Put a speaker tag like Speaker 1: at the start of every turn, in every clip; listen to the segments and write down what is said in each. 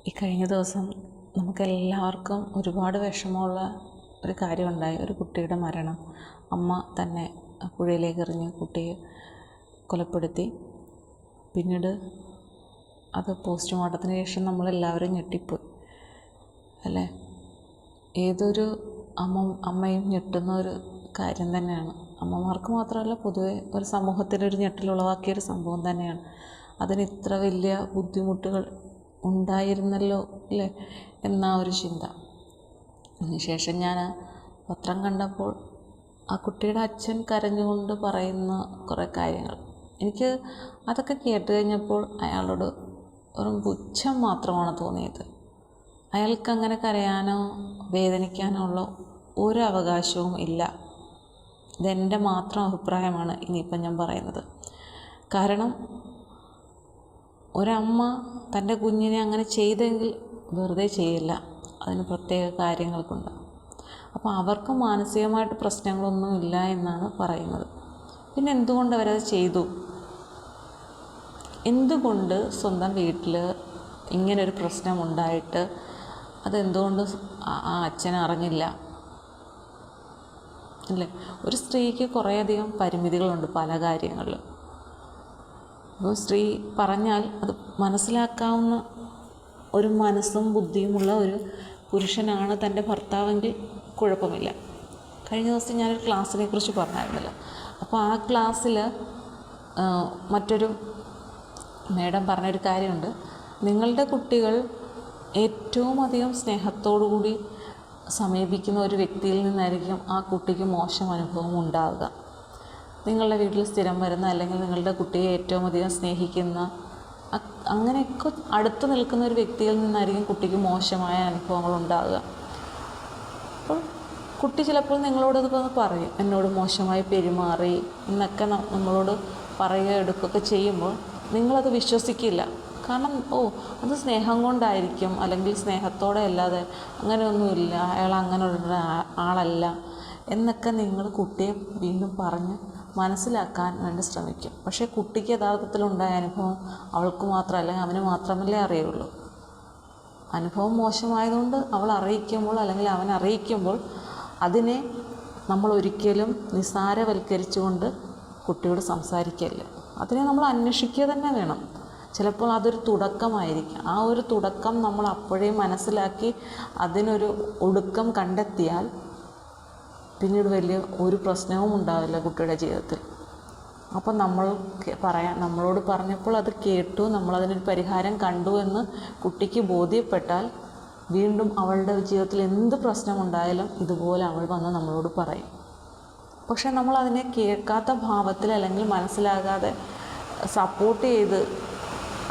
Speaker 1: ഈ കഴിഞ്ഞ ദിവസം നമുക്കെല്ലാവർക്കും ഒരുപാട് വിഷമമുള്ള ഒരു കാര്യമുണ്ടായി. ഒരു കുട്ടിയുടെ മരണം. അമ്മ തന്നെ പുഴയിലേക്ക് എറിഞ്ഞ് കുട്ടിയെ കൊലപ്പെടുത്തി. പിന്നീട് അത് പോസ്റ്റ്മോർട്ടത്തിന് ശേഷം നമ്മളെല്ലാവരും ഞെട്ടിപ്പോയി അല്ലേ. ഏതൊരു അമ്മയും ഞെട്ടുന്ന ഒരു കാര്യം തന്നെയാണ്. അമ്മമാർക്ക് മാത്രമല്ല, പൊതുവെ ഒരു സമൂഹത്തിലൊരു ഞെട്ടലുളവാക്കിയൊരു സംഭവം തന്നെയാണ്. അതിന് ഇത്ര വലിയ ബുദ്ധിമുട്ടുകൾ ഉണ്ടായിരുന്നല്ലോ അല്ലേ എന്ന ഒരു ചിന്ത. അതിനുശേഷം ഞാൻ പത്രം കണ്ടപ്പോൾ ആ കുട്ടിയുടെ അച്ഛൻ കരഞ്ഞുകൊണ്ട് പറയുന്ന കുറേ കാര്യങ്ങൾ എനിക്ക് അതൊക്കെ കേട്ട് കഴിഞ്ഞപ്പോൾ അയാളോട് ഒരു പുച്ഛം മാത്രമാണ് തോന്നിയത്. അയാൾക്ക് അങ്ങനെ കരയാനോ വേദനിക്കാനോ ഉള്ള ഒരു അവകാശവും ഇല്ല. ഇതെൻ്റെ മാത്രം അഭിപ്രായമാണ് ഇനിയിപ്പം ഞാൻ പറയുന്നത്. കാരണം ഒരമ്മ തൻ്റെ കുഞ്ഞിനെ അങ്ങനെ ചെയ്തെങ്കിൽ വെറുതെ ചെയ്യില്ല, അതിന് പ്രത്യേക കാര്യങ്ങൾക്കുണ്ട്. അപ്പോൾ അവർക്ക് മാനസികമായിട്ട് പ്രശ്നങ്ങളൊന്നും ഇല്ല എന്നാണ് പറയുന്നത്. പിന്നെ എന്തുകൊണ്ട് അവരത് ചെയ്തു? എന്തുകൊണ്ട് സ്വന്തം വീട്ടിൽ ഇങ്ങനൊരു പ്രശ്നമുണ്ടായിട്ട് അതെന്തുകൊണ്ട് ആ അച്ഛൻ അറിഞ്ഞില്ല അല്ലേ? ഒരു സ്ത്രീക്ക് കുറേയധികം പരിമിതികളുണ്ട് പല കാര്യങ്ങളിലും. അപ്പോൾ സ്ത്രീ പറഞ്ഞാൽ അത് മനസ്സിലാക്കാവുന്ന ഒരു മനസ്സും ബുദ്ധിയുമുള്ള ഒരു പുരുഷനാണ് തൻ്റെ ഭർത്താവെങ്കിൽ കുഴപ്പമില്ല. കഴിഞ്ഞ ദിവസം ഞാനൊരു ക്ലാസ്സിനെ കുറിച്ച് പറഞ്ഞായിരുന്നല്ലോ. അപ്പോൾ ആ ക്ലാസ്സിൽ മറ്റൊരു മേഡം പറഞ്ഞൊരു കാര്യമുണ്ട്. നിങ്ങളുടെ കുട്ടികൾ ഏറ്റവും അധികം സ്നേഹത്തോടുകൂടി സമീപിക്കുന്ന ഒരു വ്യക്തിയിൽ നിന്നായിരിക്കും ആ കുട്ടിക്ക് മോശം അനുഭവം ഉണ്ടാവുക. നിങ്ങളുടെ വീട്ടിൽ സ്ഥിരം വരുന്ന, അല്ലെങ്കിൽ നിങ്ങളുടെ കുട്ടിയെ ഏറ്റവും അധികം സ്നേഹിക്കുന്ന, അങ്ങനെയൊക്കെ അടുത്ത് നിൽക്കുന്ന ഒരു വ്യക്തിയിൽ നിന്നായിരിക്കും കുട്ടിക്ക് മോശമായ അനുഭവങ്ങൾ ഉണ്ടാവുക. അപ്പോൾ കുട്ടി ചിലപ്പോൾ നിങ്ങളോടത് പറയും, എന്നോട് മോശമായി പെരുമാറി എന്നൊക്കെ നമ്മളോട് പറയുക എടുക്കുകയൊക്കെ ചെയ്യുമ്പോൾ നിങ്ങളത് വിശ്വസിക്കില്ല. കാരണം അത് സ്നേഹം കൊണ്ടായിരിക്കും, അല്ലെങ്കിൽ സ്നേഹത്തോടെ അല്ലാതെ അങ്ങനെയൊന്നുമില്ല, അയാൾ അങ്ങനെയുള്ള ആളല്ല എന്നൊക്കെ നിങ്ങൾ കുട്ടിയെ വീണ്ടും പറഞ്ഞ് മനസ്സിലാക്കാൻ വേണ്ടി ശ്രമിക്കും. പക്ഷേ കുട്ടിക്ക് യഥാർത്ഥത്തിലുണ്ടായ അനുഭവം അവൾക്ക് മാത്രമല്ല, അവന് മാത്രമല്ലേ അറിയുള്ളൂ. അനുഭവം മോശമായതുകൊണ്ട് അവൾ അറിയിക്കുമ്പോൾ, അല്ലെങ്കിൽ അവൻ അറിയിക്കുമ്പോൾ അതിനെ നമ്മൾ ഒരിക്കലും നിസ്സാരവൽക്കരിച്ചുകൊണ്ട് കുട്ടിയോട് സംസാരിക്കില്ല. അതിനെ നമ്മൾ അന്വേഷിക്കുക തന്നെ വേണം. ചിലപ്പോൾ അതൊരു തുടക്കമായിരിക്കും. ആ ഒരു തുടക്കം നമ്മൾ അപ്പോഴേ മനസ്സിലാക്കി അതിനൊരു ഒടുക്കം കണ്ടെത്തിയാൽ പിന്നീട് വലിയ ഒരു പ്രശ്നവും ഉണ്ടാവില്ല കുട്ടിയുടെ ജീവിതത്തിൽ. അപ്പം നമ്മളോട് പറഞ്ഞപ്പോൾ അത് കേട്ടു, നമ്മളതിനൊരു പരിഹാരം കണ്ടു എന്ന് കുട്ടിക്ക് ബോധ്യപ്പെട്ടാൽ വീണ്ടും അവളുടെ ജീവിതത്തിൽ എന്ത് പ്രശ്നമുണ്ടായാലും ഇതുപോലെ അവൾ വന്ന് നമ്മളോട് പറയും. പക്ഷെ നമ്മളതിനെ കേൾക്കാത്ത ഭാവത്തിൽ, അല്ലെങ്കിൽ മനസ്സിലാകാതെ സപ്പോർട്ട് ചെയ്ത്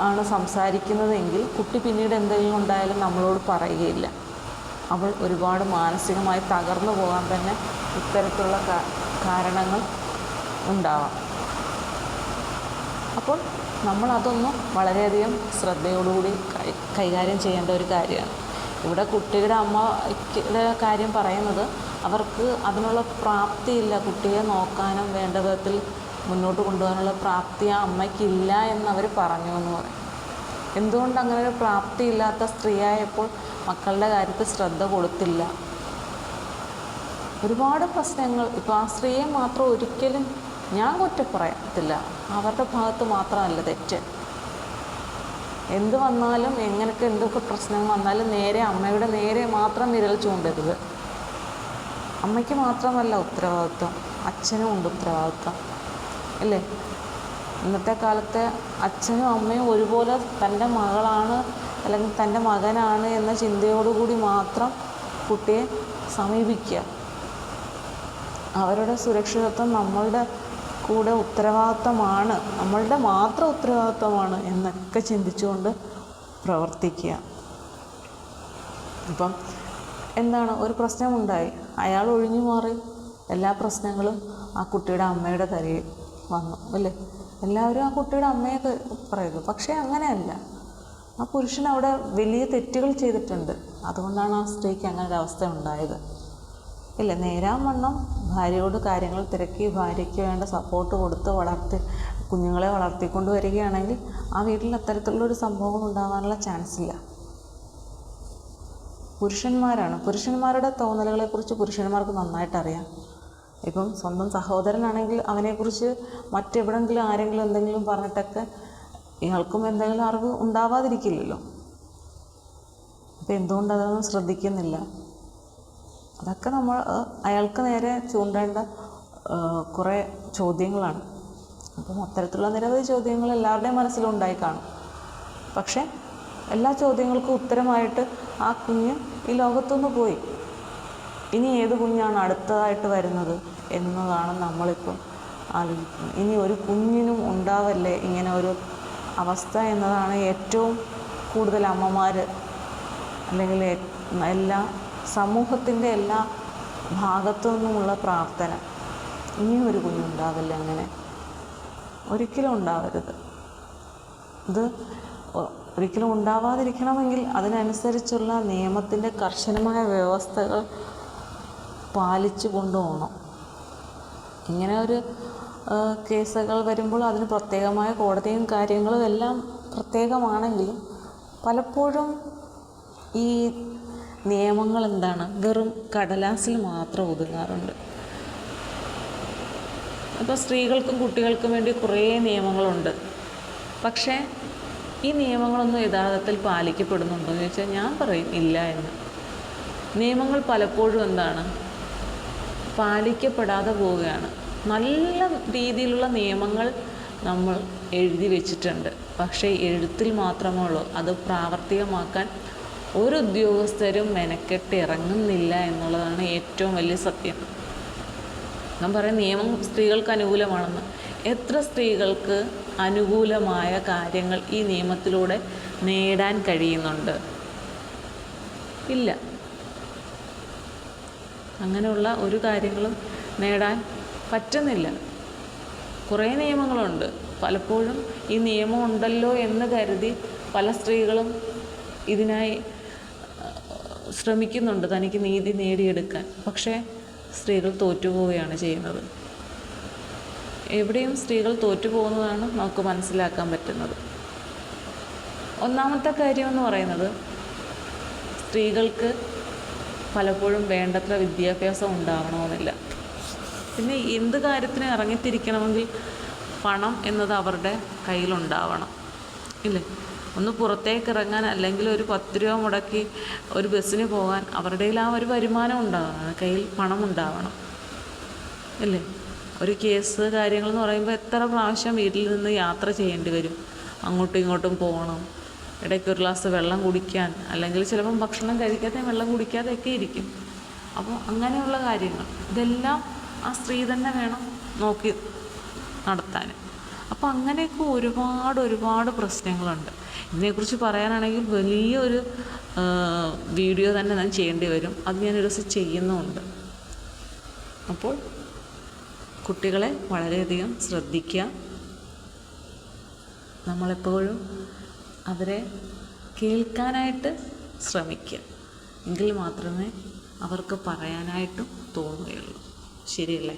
Speaker 1: ആണ് സംസാരിക്കുന്നതെങ്കിൽ കുട്ടി പിന്നീട് എന്തെങ്കിലും ഉണ്ടായാലും നമ്മളോട് പറയുകയില്ല. അവൾ ഒരുപാട് മാനസികമായി തകർന്നു പോകാൻ തന്നെ ഇത്തരത്തിലുള്ള കാരണങ്ങൾ ഉണ്ടാവാം. അപ്പോൾ നമ്മളതൊന്നും വളരെയധികം ശ്രദ്ധയോടുകൂടി കൈകാര്യം ചെയ്യേണ്ട ഒരു കാര്യമാണ്. ഇവിടെ കുട്ടിയുടെ അമ്മയുടെ കാര്യം പറയുന്നത്, അവർക്ക് അതിനുള്ള പ്രാപ്തിയില്ല. കുട്ടിയെ നോക്കാനും വേണ്ട വിധത്തിൽ മുന്നോട്ട് കൊണ്ടുപോകാനുള്ള പ്രാപ്തി ആ അമ്മയ്ക്കില്ല എന്നവർ പറഞ്ഞു എന്ന് പറയും. എന്തുകൊണ്ട് അങ്ങനെ ഒരു പ്രാപ്തിയില്ലാത്ത സ്ത്രീയായപ്പോൾ മക്കളുടെ കാര്യത്തിൽ ശ്രദ്ധ കൊടുത്തില്ല? ഒരുപാട് പ്രശ്നങ്ങൾ. ഇപ്പോൾ ആ സ്ത്രീയെ മാത്രം ഒരിക്കലും ഞാൻ കുറ്റം പറയത്തില്ല, അവരുടെ ഭാഗത്ത് മാത്രമല്ല തെറ്റ്. എന്ത് വന്നാലും, എന്തൊക്കെ പ്രശ്നങ്ങൾ വന്നാലും നേരെ അമ്മയുടെ നേരെ മാത്രം വിരൽ ചൂണ്ടരുത്. അമ്മയ്ക്ക് മാത്രമല്ല ഉത്തരവാദിത്വം, അച്ഛനും ഉണ്ട് ഉത്തരവാദിത്വം അല്ലേ. ഇന്നത്തെ കാലത്തെ അച്ഛനും അമ്മയും ഒരുപോലെ തൻ്റെ മകളാണ് അല്ലെങ്കിൽ തൻ്റെ മകനാണ് എന്ന ചിന്തയോടുകൂടി മാത്രം കുട്ടിയെ സമീപിക്കുക. അവരുടെ സുരക്ഷിതത്വം നമ്മളുടെ കൂടെ ഉത്തരവാദിത്തമാണ്, നമ്മളുടെ മാത്രം ഉത്തരവാദിത്തമാണ് എന്നൊക്കെ ചിന്തിച്ചുകൊണ്ട് പ്രവർത്തിക്കുക. ഇപ്പം എന്താണ്, ഒരു പ്രശ്നമുണ്ടായി, അയാൾ ഒഴിഞ്ഞു മാറി എല്ലാ പ്രശ്നങ്ങളും ആ കുട്ടിയുടെ അമ്മയുടെ തലയിൽ വന്നു അല്ലേ. എല്ലാവരും ആ കുട്ടിയുടെ അമ്മയെ പറയുന്നു. പക്ഷേ അങ്ങനെയല്ല. ആ പുരുഷൻ അവിടെ വലിയ തെറ്റുകൾ ചെയ്തിട്ടുണ്ട്. അതുകൊണ്ടാണ് ആ സ്ത്രീക്ക് അങ്ങനെ ഒരു അവസ്ഥ ഉണ്ടായത് ഇല്ല. നേരാവണ്ണം ഭാര്യയോട് കാര്യങ്ങൾ തിരക്കി, ഭാര്യയ്ക്ക് വേണ്ട സപ്പോർട്ട് കൊടുത്ത് കുഞ്ഞുങ്ങളെ വളർത്തിക്കൊണ്ട് വരികയാണെങ്കിൽ ആ വീട്ടിൽ അത്തരത്തിലുള്ളൊരു സംഭവങ്ങൾ ഉണ്ടാകാനുള്ള ചാൻസ് ഇല്ല. പുരുഷന്മാരുടെ തോന്നലുകളെക്കുറിച്ച് പുരുഷന്മാർക്ക് നന്നായിട്ട് അറിയാം. ഇപ്പം സ്വന്തം സഹോദരനാണെങ്കിൽ അവനെക്കുറിച്ച് മറ്റെവിടെങ്കിലും ആരെങ്കിലും എന്തെങ്കിലും പറഞ്ഞിട്ടൊക്കെ ഇയാൾക്കും എന്തെങ്കിലും അറിവ് ഉണ്ടാവാതിരിക്കില്ലല്ലോ. അപ്പം എന്തുകൊണ്ട് അതൊന്നും ശ്രദ്ധിക്കുന്നില്ല? അതൊക്കെ നമ്മൾ അയാൾക്ക് നേരെ ചൂണ്ടേണ്ട കുറേ ചോദ്യങ്ങളാണ്. അപ്പം അത്തരത്തിലുള്ള നിരവധി ചോദ്യങ്ങൾ എല്ലാവരുടെയും മനസ്സിലുണ്ടായി കാണും. പക്ഷേ എല്ലാ ചോദ്യങ്ങൾക്കും ഉത്തരമായിട്ട് ആ കുഞ്ഞ് ഈ ലോകത്തുനിന്ന് പോയി. ഇനി ഏത് കുഞ്ഞാണ് അടുത്തതായിട്ട് വരുന്നത് എന്നതാണ് നമ്മളിപ്പം ആലോചിക്കുന്നത്. ഇനി ഒരു കുഞ്ഞിനും ഉണ്ടാവല്ലേ ഇങ്ങനെ ഒരു അവസ്ഥ എന്നതാണ് ഏറ്റവും കൂടുതൽ അമ്മമാർ അല്ലെങ്കിൽ എല്ലാ സമൂഹത്തിൻ്റെ എല്ലാ ഭാഗത്തു നിന്നുമുള്ള പ്രാർത്ഥന. ഇനിയും ഒരു കുഞ്ഞുണ്ടാവില്ല, അങ്ങനെ ഒരിക്കലും ഉണ്ടാവരുത്. ഇത് ഒരിക്കലും ഉണ്ടാവാതിരിക്കണമെങ്കിൽ അതിനനുസരിച്ചുള്ള നിയമത്തിൻ്റെ കർശനമായ വ്യവസ്ഥകൾ പാലിച്ചു കൊണ്ടുപോകണം. ഇങ്ങനെ ഒരു കേസുകൾ വരുമ്പോൾ അതിന് പ്രത്യേകമായ കോടതിയും കാര്യങ്ങളും എല്ലാം പ്രത്യേകമാണെങ്കിലും പലപ്പോഴും ഈ നിയമങ്ങൾ വെറും കടലാസിൽ മാത്രം ഒതുങ്ങാറുണ്ട്. അപ്പോൾ സ്ത്രീകൾക്കും കുട്ടികൾക്കും വേണ്ടി കുറേ നിയമങ്ങളുണ്ട്. പക്ഷേ ഈ നിയമങ്ങളൊന്നും യഥാർത്ഥത്തിൽ പാലിക്കപ്പെടുന്നുണ്ടോ എന്ന് ചോദിച്ചാൽ ഞാൻ പറയും ഇല്ല എന്ന്. നിയമങ്ങൾ പലപ്പോഴും പാലിക്കപ്പെടാതെ പോവുകയാണ്. നല്ല രീതിയിലുള്ള നിയമങ്ങൾ നമ്മൾ എഴുതി വെച്ചിട്ടുണ്ട്. പക്ഷേ എഴുത്തിൽ മാത്രമേ ഉള്ളൂ. അത് പ്രാവർത്തികമാക്കാൻ ഒരു ഉദ്യോഗസ്ഥരും മെനക്കെട്ട് ഇറങ്ങുന്നില്ല എന്നുള്ളതാണ് ഏറ്റവും വലിയ സത്യം. ഞാൻ പറയാം നിയമം സ്ത്രീകൾക്ക് അനുകൂലമാണെന്ന്. എത്ര സ്ത്രീകൾക്ക് അനുകൂലമായ കാര്യങ്ങൾ ഈ നിയമത്തിലൂടെ നേടാൻ കഴിയുന്നുണ്ട്? ഇല്ല. അങ്ങനെയുള്ള ഒരു കാര്യങ്ങളും നേടാൻ പറ്റുന്നില്ല. കുറേ നിയമങ്ങളുണ്ട്. പലപ്പോഴും ഈ നിയമം ഉണ്ടല്ലോ എന്ന് കരുതി പല സ്ത്രീകളും ഇതിനായി ശ്രമിക്കുന്നുണ്ട് തനിക്ക് നീതി നേടിയെടുക്കാൻ. പക്ഷേ സ്ത്രീകൾ തോറ്റുപോവുകയാണ് ചെയ്യുന്നത്. എവിടെയും സ്ത്രീകൾ തോറ്റുപോകുന്നതാണ് നമുക്ക് മനസ്സിലാക്കാൻ പറ്റുന്നത്. ഒന്നാമത്തെ കാര്യമെന്ന് പറയുന്നത് സ്ത്രീകൾക്ക് പലപ്പോഴും വേണ്ടത്ര വിദ്യാഭ്യാസം ഉണ്ടാവണമെന്നില്ല. പിന്നെ എന്ത് കാര്യത്തിന് ഇറങ്ങിത്തിരിക്കണമെങ്കിൽ പണം എന്നത് അവരുടെ കയ്യിലുണ്ടാവണം, ഇല്ലേ? ഒന്ന് പുറത്തേക്ക് ഇറങ്ങാൻ അല്ലെങ്കിൽ ഒരു 10 രൂപ മുടക്കി ഒരു ബസ്സിന് പോകാൻ അവരുടെ ആ ഒരു വരുമാനം ഉണ്ടാവണം, കയ്യിൽ പണം ഉണ്ടാവണം, ഇല്ലേ? ഒരു കേസ് കാര്യങ്ങളെന്ന് പറയുമ്പോൾ എത്ര പ്രാവശ്യം വീട്ടിൽ നിന്ന് യാത്ര ചെയ്യേണ്ടി വരും, അങ്ങോട്ടും ഇങ്ങോട്ടും പോകണം, ഇടയ്ക്ക് ഒരു ഗ്ലാസ് വെള്ളം കുടിക്കാൻ, അല്ലെങ്കിൽ ചിലപ്പം ഭക്ഷണം കഴിക്കാതെ വെള്ളം കുടിക്കാതെയൊക്കെ ഇരിക്കും. അപ്പോൾ അങ്ങനെയുള്ള കാര്യങ്ങൾ ഇതെല്ലാം ആ സ്ത്രീ തന്നെ വേണം നോക്കി നടത്താൻ. അപ്പോൾ അങ്ങനെയൊക്കെ ഒരുപാട് പ്രശ്നങ്ങളുണ്ട്. ഇതിനെക്കുറിച്ച് പറയാനാണെങ്കിൽ വലിയൊരു വീഡിയോ തന്നെ ഞാൻ ചെയ്യേണ്ടി വരും. അത് ഞാനൊരു ദിവസം ചെയ്യുന്നുമുണ്ട്. അപ്പോൾ കുട്ടികളെ വളരെയധികം ശ്രദ്ധിക്കുക. നമ്മളെപ്പോഴും അവരെ കേൾക്കാനായിട്ട് ശ്രമിക്കുക. എങ്കിൽ മാത്രമേ അവർക്ക് പറയാനായിട്ടും തോന്നുകയുള്ളൂ. ശരിയല്ലേ?